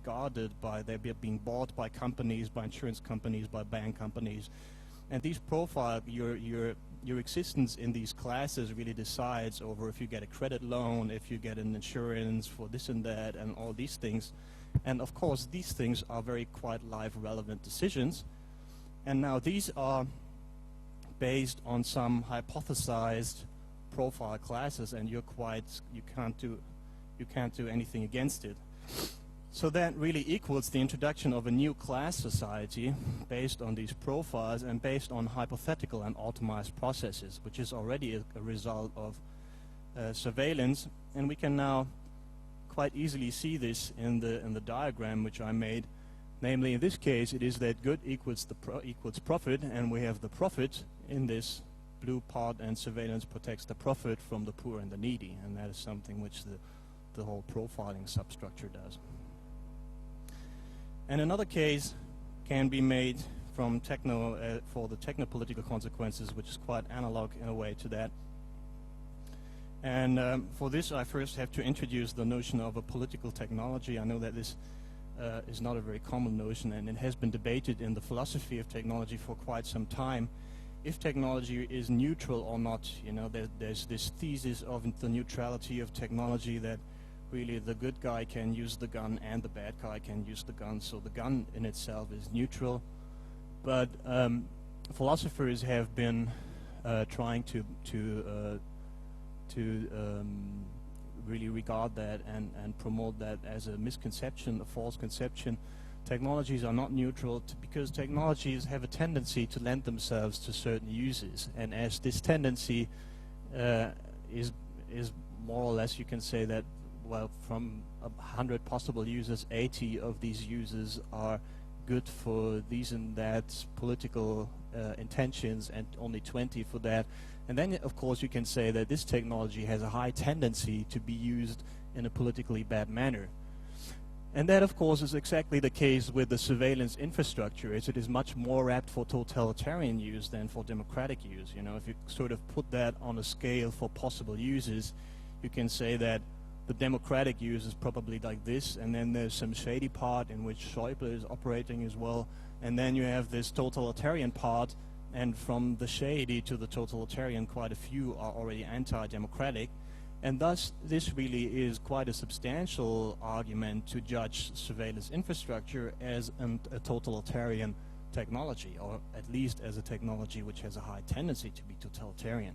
regarded by, they're being bought by companies, by insurance companies, by bank companies. And these profile, your existence in these classes really decides over if you get a credit loan, if you get an insurance for this and that, and all these things. And of course, these things are very quite life relevant decisions. And now these are based on some hypothesized profile classes, and you can't do anything against it. So that really equals the introduction of a new class society based on these profiles and based on hypothetical and optimized processes, which is already a result of surveillance. And we can now quite easily see this in the diagram which I made. Namely, in this case, it is that good equals profit, and we have the profit in this blue part, and surveillance protects the profit from the poor and the needy, and that is something which the whole profiling substructure does. And another case can be made from for the technopolitical consequences, which is quite analog in a way to that. And for this, I first have to introduce the notion of a political technology. I know that this is not a very common notion, and it has been debated in the philosophy of technology for quite some time. If technology is neutral or not, you know, there's this thesis of the neutrality of technology, that really the good guy can use the gun and the bad guy can use the gun, so the gun in itself is neutral. But philosophers have been trying to really regard that and promote that as a misconception, a false conception. Technologies are not neutral because technologies have a tendency to lend themselves to certain uses, and as this tendency is more or less, you can say that, well, from 100 possible users, 80 of these users are good for these and that political intentions, and only 20 for that. And then, of course, you can say that this technology has a high tendency to be used in a politically bad manner. And that, of course, is exactly the case with the surveillance infrastructure, as it is much more apt for totalitarian use than for democratic use. You know, if you sort of put that on a scale for possible uses, you can say that the democratic use is probably like this, and then there's some shady part in which Schäuble is operating as well, and then you have this totalitarian part, and from the shady to the totalitarian, quite a few are already anti-democratic. And thus, this really is quite a substantial argument to judge surveillance infrastructure as a totalitarian technology, or at least as a technology which has a high tendency to be totalitarian,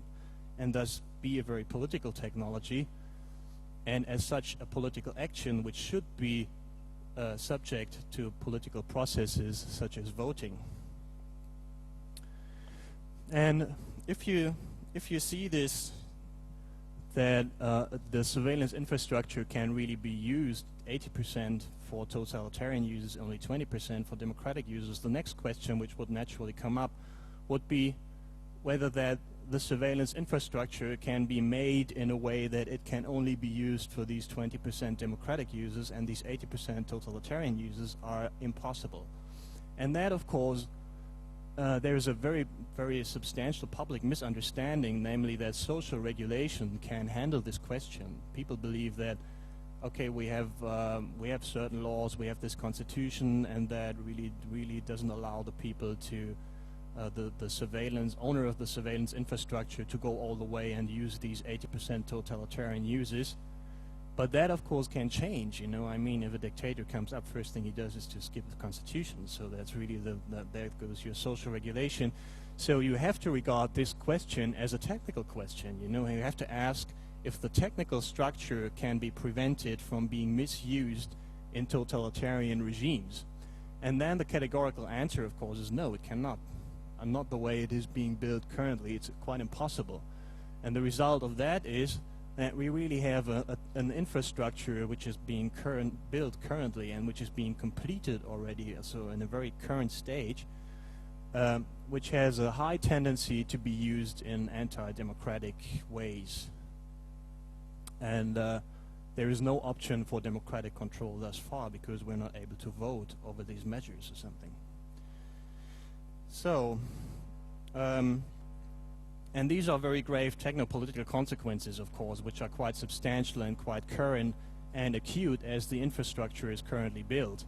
and thus be a very political technology, and as such a political action which should be subject to political processes such as voting. And if you see this, that the surveillance infrastructure can really be used 80% for totalitarian users, only 20% for democratic users, the next question which would naturally come up would be whether that the surveillance infrastructure can be made in a way that it can only be used for these 20% democratic users, and these 80% totalitarian users are impossible. And that, of course, there is a very, very substantial public misunderstanding, namely that social regulation can handle this question. People believe that, okay, we have certain laws, we have this constitution, and that really doesn't allow the people to, the surveillance owner of the surveillance infrastructure, to go all the way and use these 80% totalitarian users. But that, of course, can change. You know, I mean, if a dictator comes up, first thing he does is to skip the constitution. So that's really there goes your social regulation. So you have to regard this question as a technical question. You know, you have to ask if the technical structure can be prevented from being misused in totalitarian regimes. And then the categorical answer, of course, is no, it cannot. And not the way it is being built currently. It's quite impossible. And the result of that is that we really have an infrastructure which is being built currently and which is being completed already, so in a very current stage, which has a high tendency to be used in anti-democratic ways. And there is no option for democratic control thus far, because we're not able to vote over these measures or something. So, and these are very grave technopolitical consequences, of course, which are quite substantial and quite current, and acute as the infrastructure is currently built.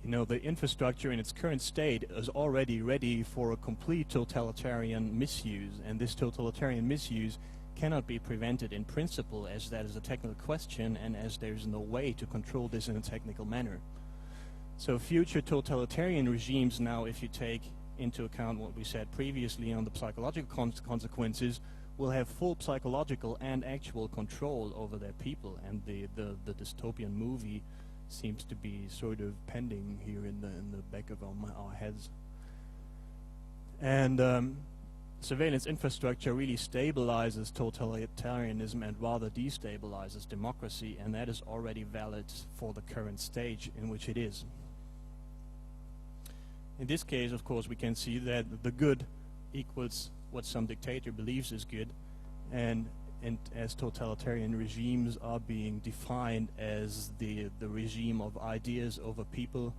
You know, the infrastructure in its current state is already ready for a complete totalitarian misuse, and this totalitarian misuse cannot be prevented in principle, as that is a technical question and as there is no way to control this in a technical manner. So future totalitarian regimes now, if you take into account what we said previously on the psychological consequences, will have full psychological and actual control over their people, and the dystopian movie seems to be sort of pending here in the back of our heads. And surveillance infrastructure really stabilizes totalitarianism and rather destabilizes democracy, and that is already valid for the current stage in which it is. In this case, of course, we can see that the good equals what some dictator believes is good, and as totalitarian regimes are being defined as the regime of ideas over people.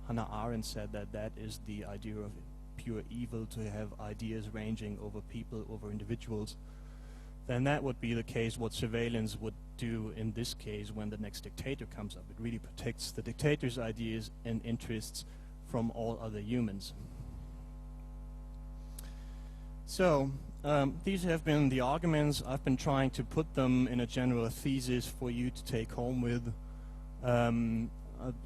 Hannah Arendt said that that is the idea of pure evil, to have ideas ranging over people, over individuals. Then that would be the case what surveillance would do in this case when the next dictator comes up. It really protects the dictator's ideas and interests from all other humans. So these have been the arguments. I've been trying to put them in a general thesis for you to take home with.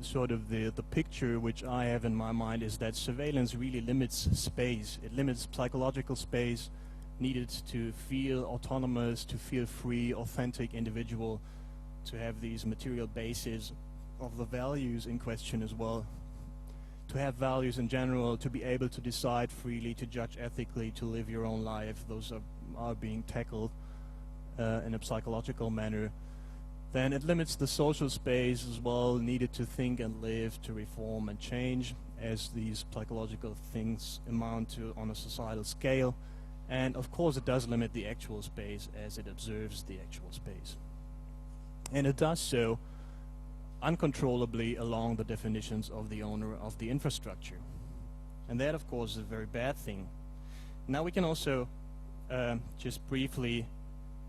Sort of the picture which I have in my mind is that surveillance really limits space. It limits psychological space needed to feel autonomous, to feel free, authentic individual, to have these material bases of the values in question as well. To have values in general, to be able to decide freely, to judge ethically, to live your own life. Those are being tackled in a psychological manner. Then it limits the social space as well, needed to think and live, to reform and change, as these psychological things amount to on a societal scale. And of course it does limit the actual space as it observes the actual space. And it does so uncontrollably along the definitions of the owner of the infrastructure. And that, of course, is a very bad thing. Now we can also just briefly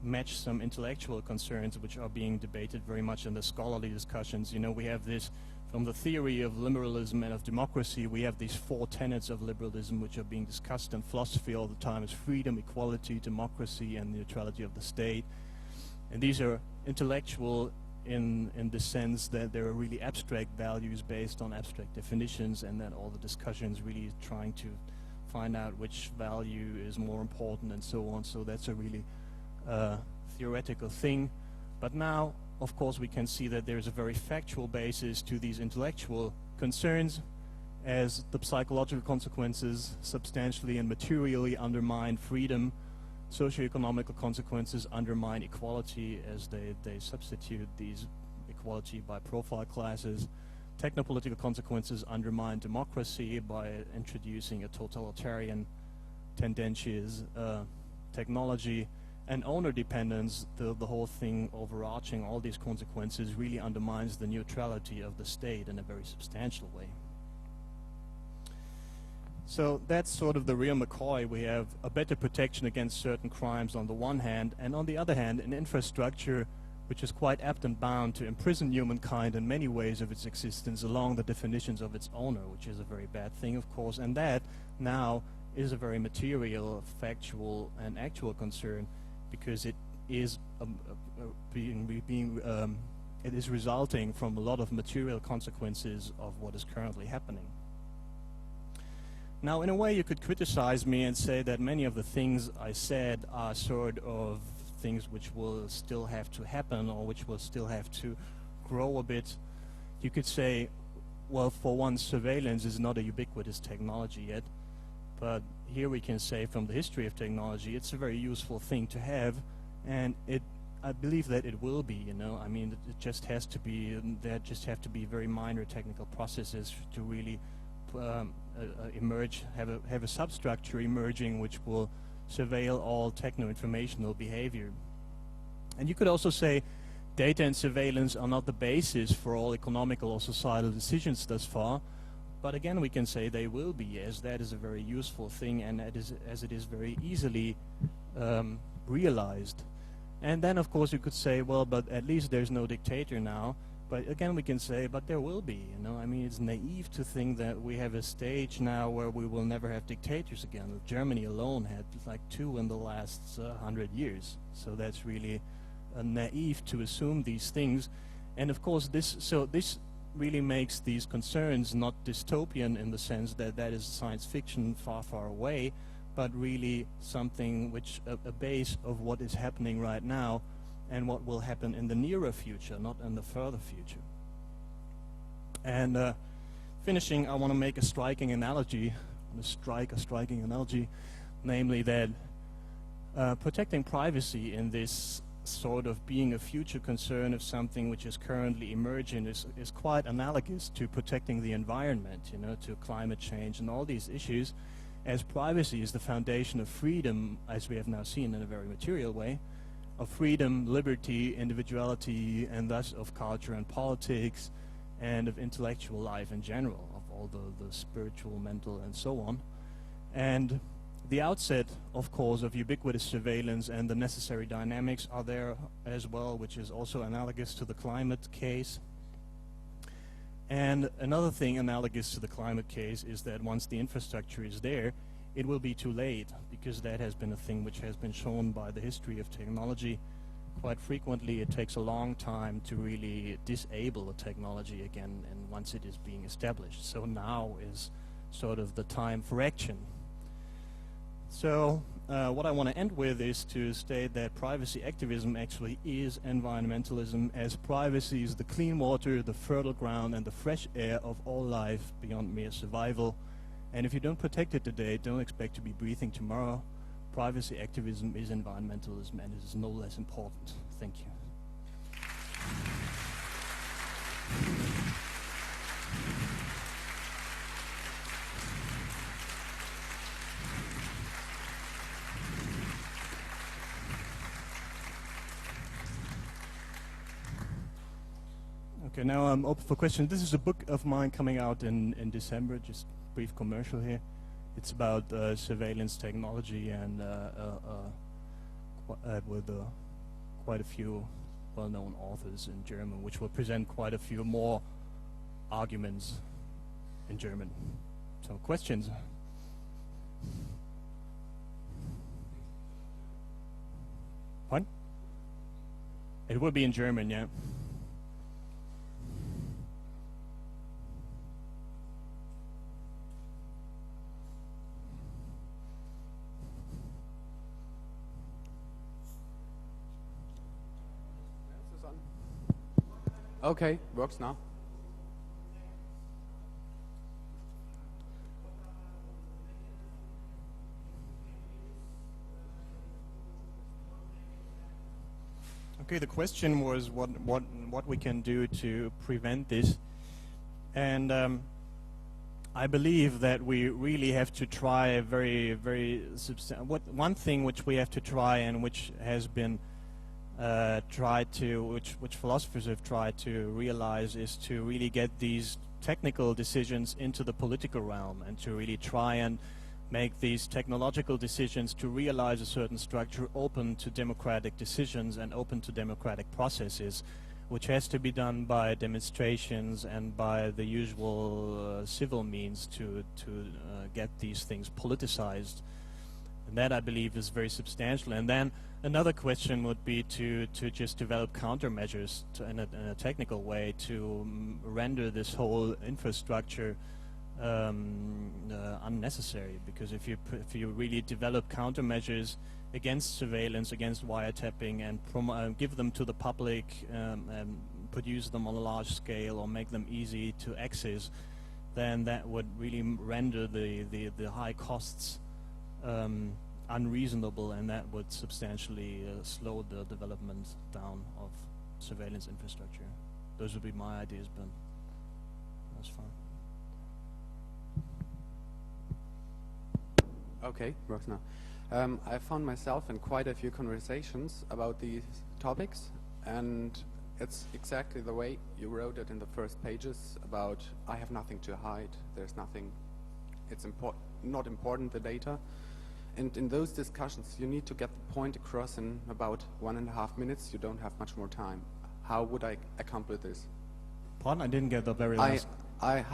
match some intellectual concerns which are being debated very much in the scholarly discussions. You know, we have this from the theory of liberalism and of democracy. We have these four tenets of liberalism which are being discussed in philosophy all the time: is freedom, equality, democracy, and neutrality of the state. And these are intellectual in the sense that there are really abstract values based on abstract definitions, and that all the discussions really trying to find out which value is more important and so on. So that's a really theoretical thing. But now, of course, we can see that there's a very factual basis to these intellectual concerns, as the psychological consequences substantially and materially undermine freedom. Socioeconomical consequences undermine equality, as they substitute these equality by profile classes. Technopolitical consequences undermine democracy by introducing a totalitarian, tendentious technology. And owner dependence, the whole thing overarching all these consequences, really undermines the neutrality of the state in a very substantial way. So that's sort of the real McCoy. We have a better protection against certain crimes on the one hand, and on the other hand, an infrastructure which is quite apt and bound to imprison humankind in many ways of its existence along the definitions of its owner, which is a very bad thing, of course, and that now is a very material, factual, and actual concern, because it is it is resulting from a lot of material consequences of what is currently happening. Now, in a way, you could criticize me and say that many of the things I said are sort of things which will still have to happen, or which will still have to grow a bit. You could say, well, for one, surveillance is not a ubiquitous technology yet, but here we can say from the history of technology, it's a very useful thing to have, and I believe that it will be, you know. I mean, it just has to be, there just have to be very minor technical processes to really emerge, have a substructure emerging which will surveil all techno-informational behavior. And you could also say data and surveillance are not the basis for all economical or societal decisions thus far, but again we can say they will be, as that is a very useful thing, and as it is very easily realized. And then, of course, you could say, well, but at least there's no dictator now. But again, we can say, but there will be, you know. I mean, it's naive to think that we have a stage now where we will never have dictators again. Germany alone had like 2 in the last 100 years. So that's really naive to assume these things. And of course, this really makes these concerns not dystopian in the sense that that is science fiction far, far away, but really something which a base of what is happening right now and what will happen in the nearer future, not in the further future. And finishing, I want to make a striking analogy, namely that protecting privacy in this sort of being a future concern of something which is currently emerging is quite analogous to protecting the environment, you know, to climate change and all these issues, as privacy is the foundation of freedom, as we have now seen in a very material way, of freedom, liberty, individuality, and thus of culture and politics, and of intellectual life in general, of all the spiritual, mental, and so on. And the outset, of course, of ubiquitous surveillance and the necessary dynamics are there as well, which is also analogous to the climate case. And another thing analogous to the climate case is that once the infrastructure is there, it will be too late, because that has been a thing which has been shown by the history of technology. Quite frequently, it takes a long time to really disable a technology again, and once it is being established. So now is sort of the time for action. So what I want to end with is to state that privacy activism actually is environmentalism, as privacy is the clean water, the fertile ground, and the fresh air of all life beyond mere survival. And if you don't protect it today, don't expect to be breathing tomorrow. Privacy activism is environmentalism, and it is no less important. Thank you. Okay, now I'm open for questions. This is a book of mine coming out in December, just brief commercial here. It's about surveillance technology, and with quite a few well-known authors in German, which will present quite a few more arguments in German. So, questions? What? It will be in German, yeah. Okay, works now. Okay, the question was what we can do to prevent this, and I believe that we really have to try a very one thing which we have to try, and which has been which philosophers have tried to realize, is to really get these technical decisions into the political realm, and to really try and make these technological decisions to realize a certain structure open to democratic decisions and open to democratic processes, which has to be done by demonstrations and by the usual civil means to get these things politicized. And that, I believe, is very substantial. And then another question would be to just develop countermeasures in a technical way to render this whole infrastructure unnecessary. Because if you really develop countermeasures against surveillance, against wiretapping, and give them to the public, and produce them on a large scale or make them easy to access, then that would really render the high costs unreasonable, and that would substantially slow the development down of surveillance infrastructure. Those would be my ideas, but that's fine. Okay, works now. I found myself in quite a few conversations about these topics, and it's exactly the way you wrote it in the first pages about I have nothing to hide, there's nothing, it's not important, the data. And in those discussions, you need to get the point across in about 1.5 minutes. You don't have much more time. How would I accomplish this? Pardon, I didn't get the very last. How